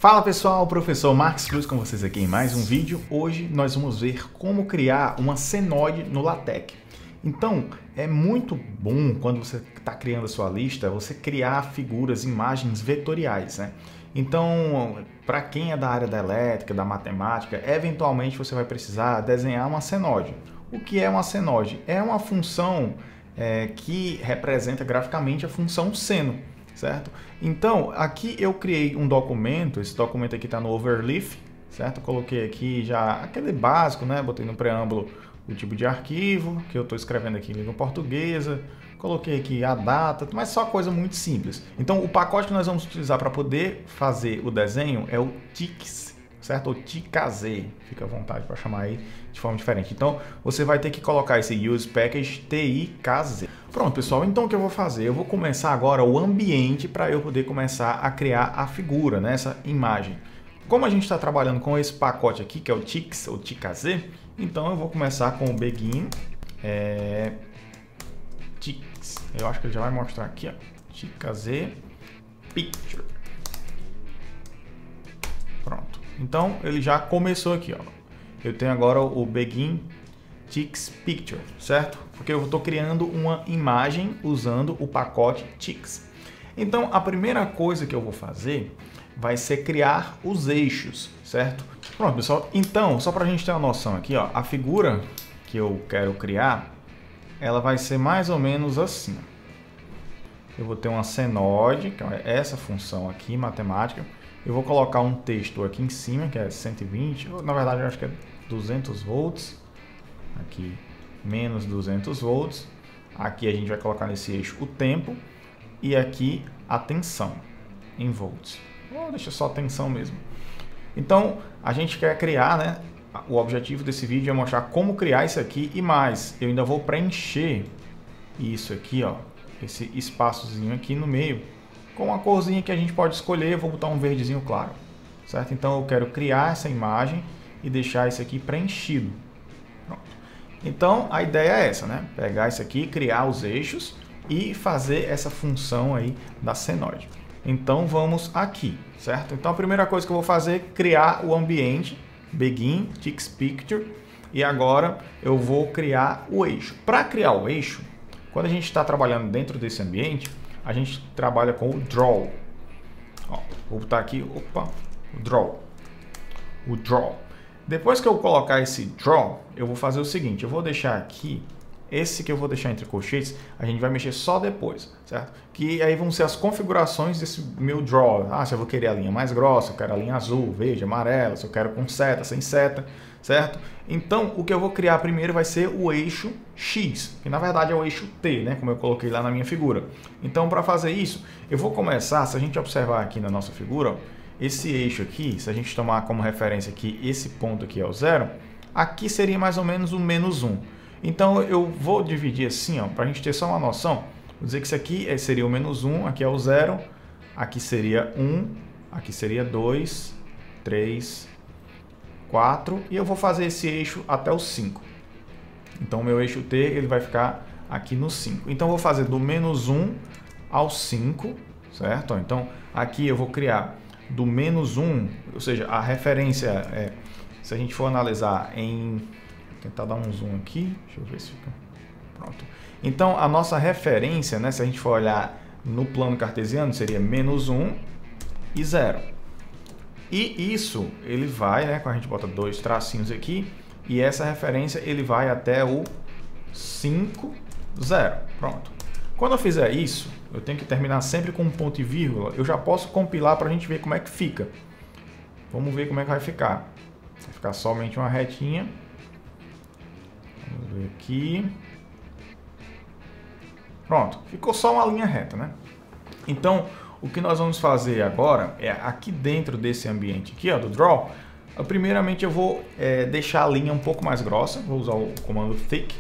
Fala pessoal, professor Marcos Cruz com vocês aqui em mais um vídeo. Hoje nós vamos ver como criar uma senoide no LaTeX. Então, é muito bom quando você está criando a sua lista, você criar figuras, imagens vetoriais, né? Então, para quem é da área da elétrica, da matemática, eventualmente você vai precisar desenhar uma senoide. O que é uma senoide? É uma função que representa graficamente a função seno. Certo? Então, aqui eu criei um documento, esse documento aqui está no Overleaf, certo? Eu coloquei aqui já aquele básico, né? Botei no preâmbulo o tipo de arquivo, que eu estou escrevendo aqui em língua portuguesa, coloquei aqui a data, mas só coisa muito simples. Então, o pacote que nós vamos utilizar para poder fazer o desenho é o TICS, certo? Ou TICAZ, fica à vontade para chamar aí de forma diferente. Então, você vai ter que colocar esse Use Package TICAZ. Pronto, pessoal, então o que eu vou fazer? Eu vou começar agora o ambiente para eu poder começar a criar a figura, né, essa imagem. Como a gente está trabalhando com esse pacote aqui, que é o TICS ou TICAZ, então eu vou começar com o Begin TICS. Eu acho que ele já vai mostrar aqui, ó, TICAZ Picture. Pronto. Então ele já começou aqui, ó. Eu tenho agora o Begin TICS Picture, certo? Porque eu estou criando uma imagem usando o pacote TICS. Então, a primeira coisa que eu vou fazer vai ser criar os eixos, certo? Pronto, pessoal. Então, só para a gente ter uma noção aqui, ó, a figura que eu quero criar, ela vai ser mais ou menos assim. Eu vou ter uma senoide, que é essa função aqui, matemática. Eu vou colocar um texto aqui em cima, que é 120, na verdade eu acho que é 200 volts. Aqui menos 200 volts, aqui a gente vai colocar nesse eixo o tempo e aqui a tensão em volts. Deixa só a tensão mesmo. Então a gente quer criar, né? O objetivo desse vídeo é mostrar como criar isso aqui e mais. Eu ainda vou preencher isso aqui, ó, esse espaçozinho aqui no meio com uma corzinha que a gente pode escolher. Eu vou botar um verdezinho claro, certo? Então eu quero criar essa imagem e deixar isso aqui preenchido. Então, a ideia é essa, né? Pegar isso aqui, criar os eixos e fazer essa função aí da senoide. Então, vamos aqui, certo? Então, a primeira coisa que eu vou fazer é criar o ambiente, Begin, TICS Picture, e agora eu vou criar o eixo. Para criar o eixo, quando a gente está trabalhando dentro desse ambiente, a gente trabalha com o Draw. Ó, vou botar aqui, opa, o Draw. O Draw. Depois que eu colocar esse Draw, eu vou fazer o seguinte, eu vou deixar aqui, esse que eu vou deixar entre colchetes, a gente vai mexer só depois, certo? Que aí vão ser as configurações desse meu Draw. Ah, se eu vou querer a linha mais grossa, eu quero a linha azul, verde, amarela, se eu quero com seta, sem seta, certo? Então, o que eu vou criar primeiro vai ser o eixo X, que na verdade é o eixo T, né? Como eu coloquei lá na minha figura. Então, para fazer isso, eu vou começar, se a gente observar aqui na nossa figura, ó, esse eixo aqui, se a gente tomar como referência aqui, esse ponto aqui é o 0, aqui seria mais ou menos o menos 1. Então eu vou dividir assim, ó, para a gente ter só uma noção. Vou dizer que isso aqui seria o menos 1, aqui é o 0, aqui seria 1, aqui seria 2, 3, 4, e eu vou fazer esse eixo até o 5. Então o meu eixo T ele vai ficar aqui no 5. Então eu vou fazer do menos 1 ao 5, certo? Então aqui eu vou criar do menos 1, ou seja, a referência, se a gente for analisar em... Vou tentar dar um zoom aqui, deixa eu ver se fica... Pronto. Então, a nossa referência, né, se a gente for olhar no plano cartesiano, seria menos 1 e 0. E isso, ele vai, né, quando a gente bota dois tracinhos aqui, e essa referência, ele vai até o 5, 0. Pronto. Quando eu fizer isso, eu tenho que terminar sempre com um ponto e vírgula. Eu já posso compilar para a gente ver como é que fica. Vamos ver como é que vai ficar. Vai ficar somente uma retinha. Vamos ver aqui. Pronto. Ficou só uma linha reta, né? Então, o que nós vamos fazer agora é aqui dentro desse ambiente aqui, ó, do Draw. Primeiramente eu vou deixar a linha um pouco mais grossa. Vou usar o comando Thick.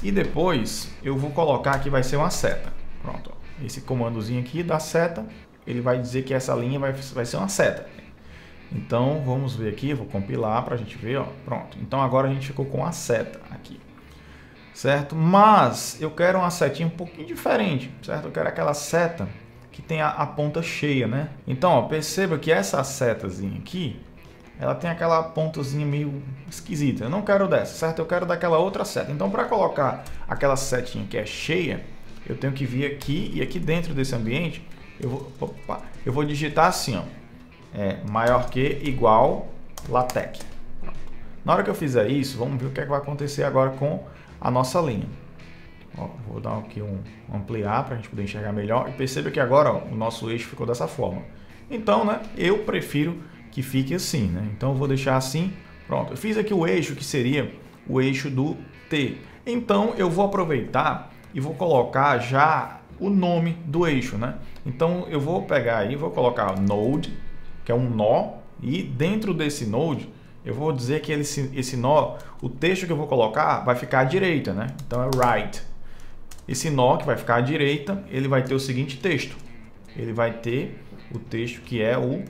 E depois eu vou colocar aqui, vai ser uma seta. Pronto, ó. Esse comandozinho aqui da seta, ele vai dizer que essa linha vai ser uma seta. Então vamos ver aqui, vou compilar para a gente ver, ó. Pronto, então agora a gente ficou com a seta aqui, certo? Mas eu quero uma setinha um pouquinho diferente, certo? Eu quero aquela seta que tem a ponta cheia, né? Então, ó, perceba que essa setazinha aqui, ela tem aquela pontazinha meio esquisita. Eu não quero dessa, certo? Eu quero daquela outra seta. Então, para colocar aquela setinha que é cheia, eu tenho que vir aqui e aqui dentro desse ambiente, eu vou digitar assim, ó, maior que igual LaTeX. Na hora que eu fizer isso, vamos ver o que é que vai acontecer agora com a nossa linha. Ó, vou dar aqui um ampliar para a gente poder enxergar melhor. E perceba que agora, ó, o nosso eixo ficou dessa forma. Então, né, eu prefiro que fique assim, né? Então eu vou deixar assim, pronto. Eu fiz aqui o eixo que seria o eixo do T. Então eu vou aproveitar e vou colocar já o nome do eixo, né? Então eu vou pegar aí, vou colocar node, que é um nó, e dentro desse node eu vou dizer que esse nó, o texto que eu vou colocar vai ficar à direita, né? Então é right. Esse nó que vai ficar à direita, ele vai ter o seguinte texto. Ele vai ter o texto que é o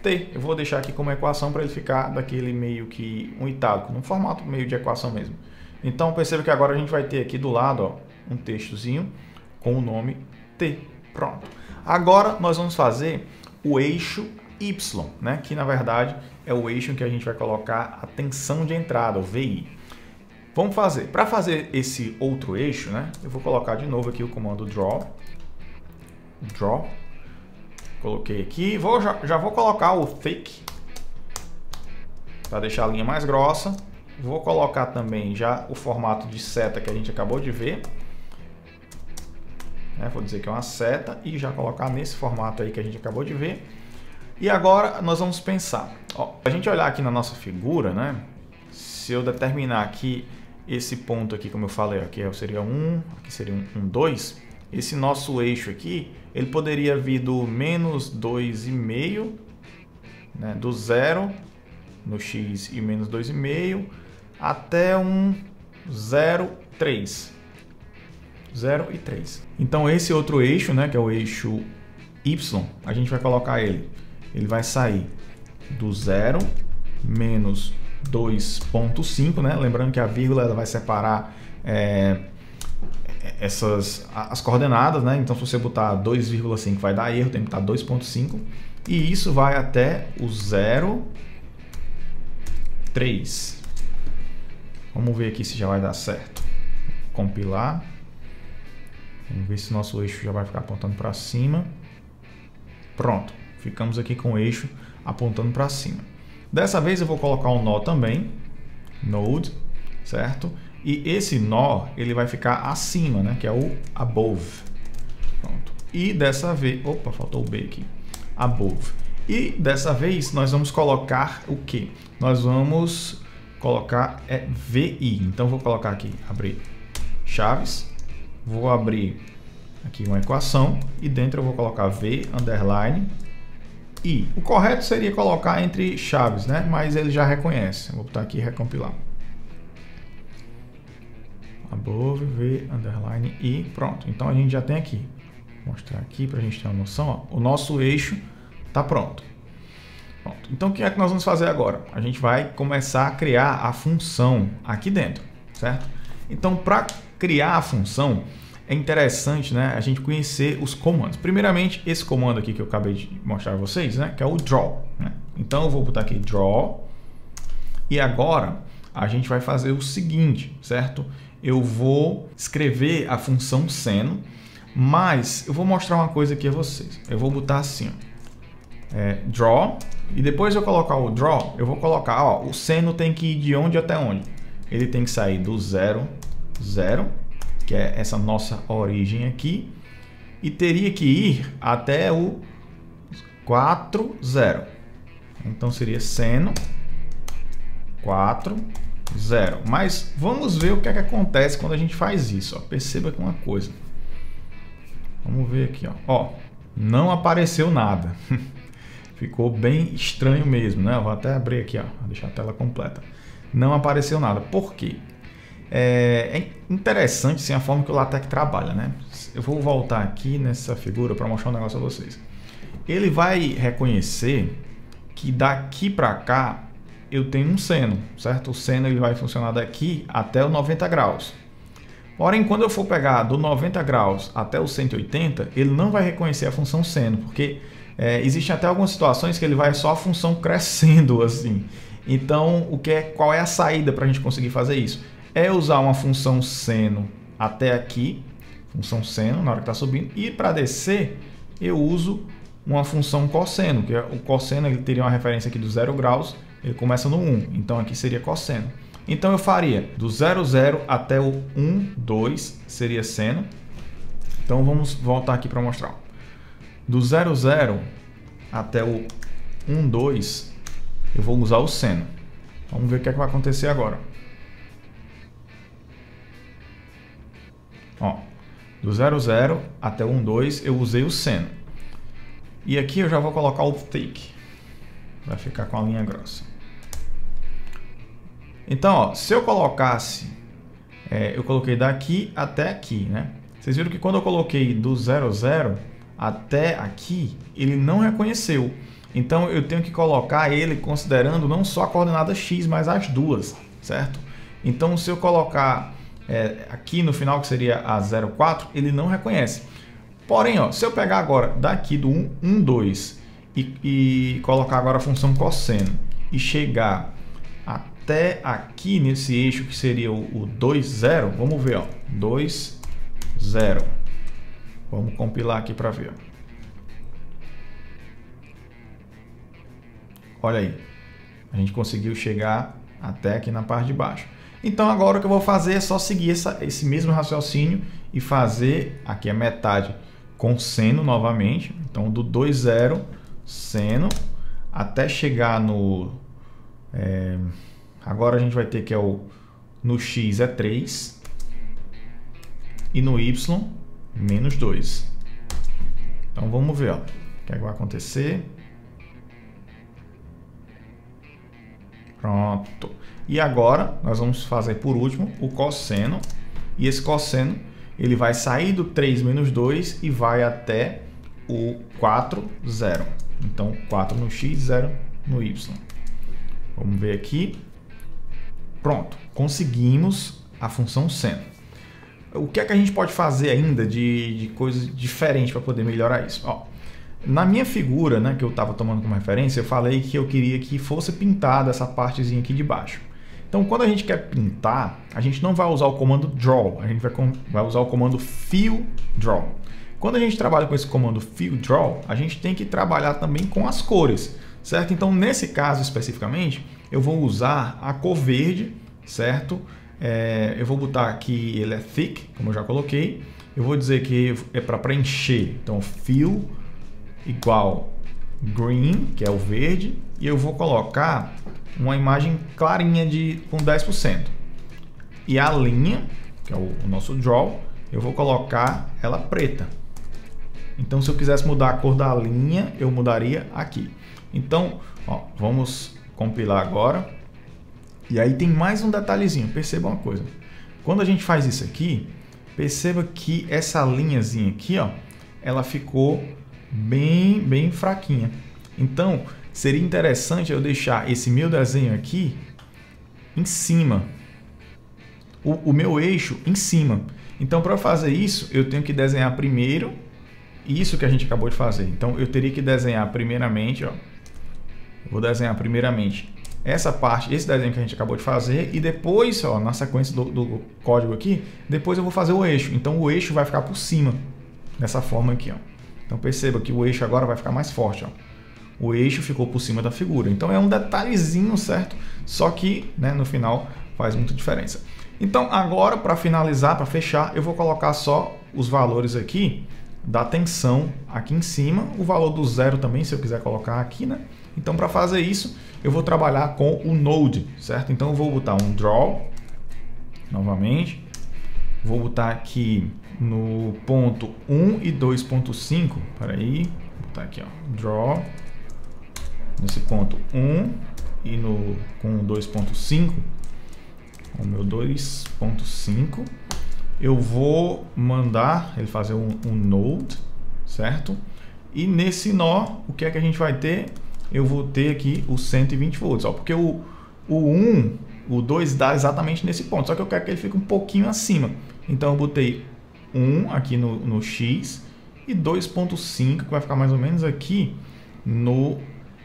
T. Eu vou deixar aqui como equação para ele ficar daquele meio que um itálico, num formato meio de equação mesmo. Então perceba que agora a gente vai ter aqui do lado, ó, um textozinho com o nome T. Pronto. Agora nós vamos fazer o eixo Y, né? Que na verdade é o eixo em que a gente vai colocar a tensão de entrada, o VI. Vamos fazer. Para fazer esse outro eixo, né? Eu vou colocar de novo aqui o comando draw. Coloquei aqui, já vou colocar o thick para deixar a linha mais grossa. Vou colocar também já o formato de seta que a gente acabou de ver. Vou dizer que é uma seta e já colocar nesse formato aí que a gente acabou de ver. E agora nós vamos pensar. Ó, a gente olhar aqui na nossa figura, né? Se eu determinar aqui esse ponto aqui, como eu falei, aqui seria 1, aqui seria um 2. Esse nosso eixo aqui, ele poderia vir do menos 2,5, né, do 0 no x e menos 2,5 até um 0,3. 0 e 3. Então esse outro eixo, né, que é o eixo Y, a gente vai colocar ele vai sair do 0 menos 2,5, né? Lembrando que a vírgula ela vai separar as coordenadas, né? Então se você botar 2,5 vai dar erro, tem que botar 2,5 e isso vai até o 0,3. Vamos ver aqui se já vai dar certo. Compilar. Vamos ver se nosso eixo já vai ficar apontando para cima. Pronto, ficamos aqui com o eixo apontando para cima. Dessa vez eu vou colocar um nó também, node, certo? E esse nó ele vai ficar acima, né? Que é o above. Pronto. E dessa vez, opa, faltou o B aqui. Above. E dessa vez nós vamos colocar o que? Nós vamos colocar VI. Então vou colocar aqui, abrir chaves. Vou abrir aqui uma equação e dentro eu vou colocar V underline I. O correto seria colocar entre chaves, né? Mas ele já reconhece. Vou botar aqui e recompilar. Above V underline I. Pronto. Então a gente já tem aqui. Vou mostrar aqui para a gente ter uma noção. Ó. O nosso eixo está pronto. Pronto. Então o que é que nós vamos fazer agora? A gente vai começar a criar a função aqui dentro, certo? Então para criar a função, é interessante, né, a gente conhecer os comandos. Primeiramente, esse comando aqui que eu acabei de mostrar a vocês, né, que é o draw. Né? Então, eu vou botar aqui draw. E agora, a gente vai fazer o seguinte, certo? Eu vou escrever a função seno, mas eu vou mostrar uma coisa aqui a vocês. Eu vou botar assim, ó, draw, e depois eu colocar o draw, eu vou colocar, ó, o seno tem que ir de onde até onde? Ele tem que sair do 0, 0, que é essa nossa origem aqui, e teria que ir até o 4, 0. Então seria seno 4, 0. Mas vamos ver o que é que acontece quando a gente faz isso. Ó. Perceba que uma coisa. Vamos ver aqui. Ó, não apareceu nada. Ficou bem estranho mesmo, né? Eu vou até abrir aqui, ó, vou deixar a tela completa. Não apareceu nada. Por quê? É interessante sim, a forma que o LaTeX trabalha, né? Eu vou voltar aqui nessa figura para mostrar um negócio a vocês. Ele vai reconhecer que daqui para cá eu tenho um seno, certo? O seno ele vai funcionar daqui até o 90 graus. Porém, quando eu for pegar do 90 graus até o 180, ele não vai reconhecer a função seno, porque existem até algumas situações que ele vai só a função crescendo assim. Então, qual é a saída para a gente conseguir fazer isso? É usar uma função seno até aqui, função seno na hora que está subindo, e para descer eu uso uma função cosseno, que o cosseno ele teria uma referência aqui do 0 graus, ele começa no 1, então aqui seria cosseno. Então eu faria do 0, 0 até o 1, 2 seria seno. Então vamos voltar aqui para mostrar. Do 0, 0 até o 1, 2 eu vou usar o seno. Vamos ver o que é que vai acontecer agora. Ó, do 0, 0 até o 1, 2 eu usei o seno. E aqui eu já vou colocar o thick. Vai ficar com a linha grossa. Então, ó, se eu colocasse, eu coloquei daqui até aqui, né? Vocês viram que quando eu coloquei do 0, 0 até aqui, ele não reconheceu. Então, eu tenho que colocar ele considerando não só a coordenada x, mas as duas, certo? Então, se eu colocar aqui no final, que seria a 0,4, ele não reconhece. Porém, ó, se eu pegar agora daqui do 1, 2 e colocar agora a função cosseno e chegar até aqui nesse eixo que seria o 2, 0, vamos ver, ó, 2, 0. Vamos compilar aqui para ver. Olha aí, a gente conseguiu chegar até aqui na parte de baixo. Então agora o que eu vou fazer é só seguir esse mesmo raciocínio e fazer aqui a metade com seno novamente. Então do 2, 0, seno, até chegar no... agora a gente vai ter que no x é 3 e no y menos 2. Então vamos ver, ó, o que é que vai acontecer. Pronto. E agora nós vamos fazer por último o cosseno. E esse cosseno ele vai sair do 3 menos 2 e vai até o 4, 0. Então 4 no x, 0 no y. Vamos ver aqui. Pronto. Conseguimos a função seno. O que é que a gente pode fazer ainda de coisas diferentes para poder melhorar isso? Ó, na minha figura, né, que eu estava tomando como referência, eu falei que eu queria que fosse pintada essa partezinha aqui de baixo. Então, quando a gente quer pintar, a gente não vai usar o comando draw, a gente vai usar o comando fill draw. Quando a gente trabalha com esse comando fill draw, a gente tem que trabalhar também com as cores, certo? Então, nesse caso especificamente, eu vou usar a cor verde, certo? Eu vou botar aqui, ele é thick, como eu já coloquei. Eu vou dizer que é para preencher, então fill igual green, que é o verde, e eu vou colocar uma imagem clarinha com 10%. E a linha, que é o nosso draw, eu vou colocar ela preta. Então, se eu quisesse mudar a cor da linha, eu mudaria aqui. Então, ó, vamos compilar agora. E aí tem mais um detalhezinho, perceba uma coisa. Quando a gente faz isso aqui, perceba que essa linhazinha aqui, ó, ela ficou bem fraquinha. Então, seria interessante eu deixar esse meu desenho aqui em cima. O meu eixo em cima. Então, para fazer isso, eu tenho que desenhar primeiro isso que a gente acabou de fazer. Então, eu teria que desenhar primeiramente, ó. Vou desenhar primeiramente essa parte, esse desenho que a gente acabou de fazer, e depois, ó, na sequência do código aqui, depois eu vou fazer o eixo. Então, o eixo vai ficar por cima, dessa forma aqui, ó. Então, perceba que o eixo agora vai ficar mais forte, ó. O eixo ficou por cima da figura. Então, é um detalhezinho, certo? Só que, né, no final, faz muita diferença. Então, agora, para finalizar, para fechar, eu vou colocar só os valores aqui da tensão aqui em cima, o valor do 0 também, se eu quiser colocar aqui, né? Então, para fazer isso, eu vou trabalhar com o node, certo? Então, eu vou botar um draw, novamente. Vou botar aqui no ponto 1 e 2.5, peraí, vou botar aqui, ó, draw, nesse ponto 1 e com 2.5, o meu 2.5, eu vou mandar ele fazer um node, certo? E nesse nó, o que é que a gente vai ter? Eu vou ter aqui os 120 volts, ó, porque o 2 dá exatamente nesse ponto, só que eu quero que ele fique um pouquinho acima. Então eu botei 1 aqui no X e 2.5, que vai ficar mais ou menos aqui no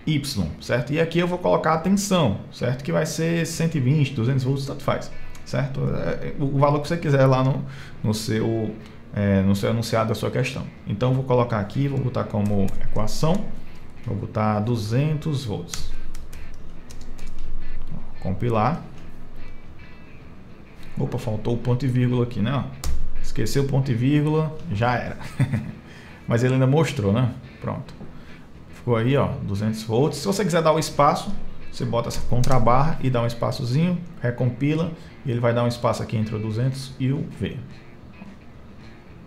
Y, certo? E aqui eu vou colocar a tensão, certo? Que vai ser 120, 200 volts, tanto faz, certo? O valor que você quiser lá no seu enunciado da sua questão. Então eu vou colocar aqui, vou botar como equação, vou botar 200 volts. Compilar. Opa, faltou o ponto e vírgula aqui, né? Esqueceu o ponto e vírgula, já era. Mas ele ainda mostrou, né? Pronto. Ficou aí, ó, 200 volts. Se você quiser dar o espaço, você bota essa contrabarra e dá um espaçozinho, recompila, e ele vai dar um espaço aqui entre o 200 e o V.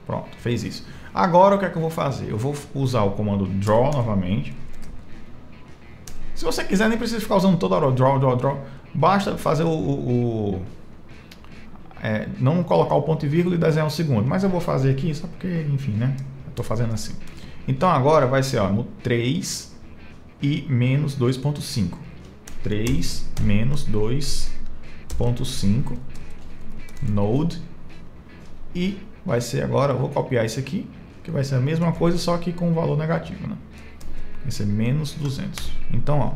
Pronto, fez isso. Agora o que é que eu vou fazer? Eu vou usar o comando draw novamente. Se você quiser, nem precisa ficar usando toda hora draw. Basta fazer não colocar o ponto e vírgula e desenhar um segundo. Mas eu vou fazer aqui só porque, enfim, né? Eu tô fazendo assim. Então agora vai ser, ó, no 3 e menos 2.5. 3 menos 2.5 node. E vai ser agora, eu vou copiar isso aqui, que vai ser a mesma coisa, só que com um valor negativo, né? Vai ser menos 200. Então, ó,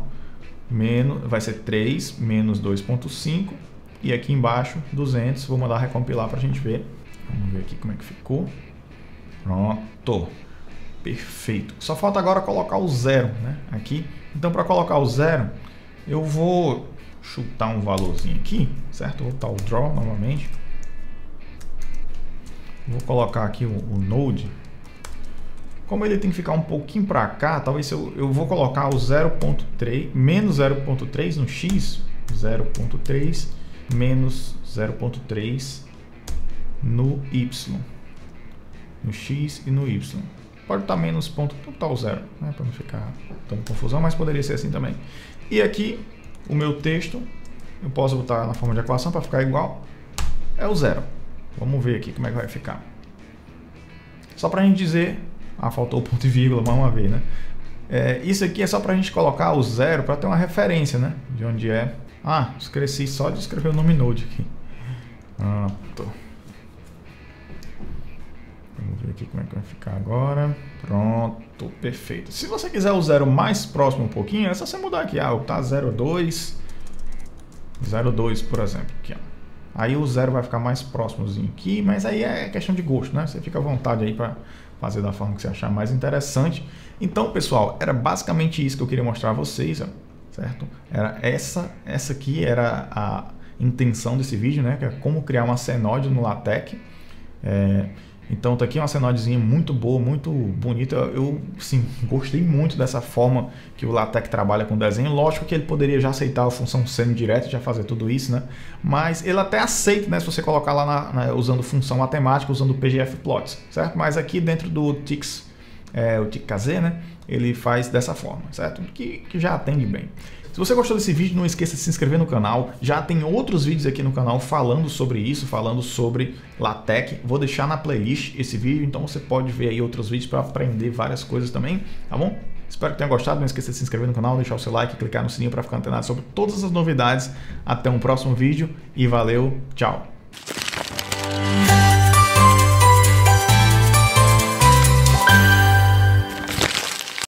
vai ser 3 menos 2.5 e aqui embaixo 200. Vou mandar recompilar para a gente ver. Vamos ver aqui como é que ficou. Pronto. Perfeito. Só falta agora colocar o zero, né? Aqui. Então, para colocar o zero, eu vou chutar um valorzinho aqui, certo? Vou botar o draw novamente. Vou colocar aqui o node. Como ele tem que ficar um pouquinho para cá, talvez eu vou colocar o 0.3, menos 0.3 no X, 0.3 menos 0.3 no Y, no X e no Y. Pode estar menos ponto, tá o zero, né, para não ficar tão confusão, mas poderia ser assim também. E aqui, o meu texto, eu posso botar na forma de equação para ficar igual, é o zero. Vamos ver aqui como é que vai ficar. Só para a gente dizer, faltou o ponto e vírgula mais uma vez, né? Isso aqui é só para a gente colocar o zero para ter uma referência, né? De onde é. Esqueci só de escrever o nome node aqui. Pronto. Vamos ver aqui como é que vai ficar agora. Pronto, perfeito. Se você quiser o zero mais próximo um pouquinho, é só você mudar aqui. Tá 0,2, 0,2, por exemplo. Aqui, ó. Aí o zero vai ficar mais próximozinho aqui, mas aí é questão de gosto, né? Você fica à vontade aí para fazer da forma que você achar mais interessante. Então, pessoal, era basicamente isso que eu queria mostrar a vocês, ó, certo? Era essa aqui era a intenção desse vídeo, né? Que é como criar uma Cenode no LaTeX. Então tá aqui uma Cenodezinha muito boa, muito bonita. Eu, sim, gostei muito dessa forma que o LaTeX trabalha com desenho. Lógico que ele poderia já aceitar a função seno direto, já fazer tudo isso, né? Mas ele até aceita, né? Se você colocar lá usando função matemática, usando pgfplots, certo? Mas aqui dentro do TIX, o TIC-KZ, né? Ele faz dessa forma, certo? Que já atende bem. Se você gostou desse vídeo, não esqueça de se inscrever no canal. Já tem outros vídeos aqui no canal falando sobre isso, falando sobre LaTeX. Vou deixar na playlist esse vídeo, então você pode ver aí outros vídeos para aprender várias coisas também, tá bom? Espero que tenha gostado. Não esqueça de se inscrever no canal, deixar o seu like, clicar no sininho para ficar antenado sobre todas as novidades. Até um próximo vídeo e valeu, tchau!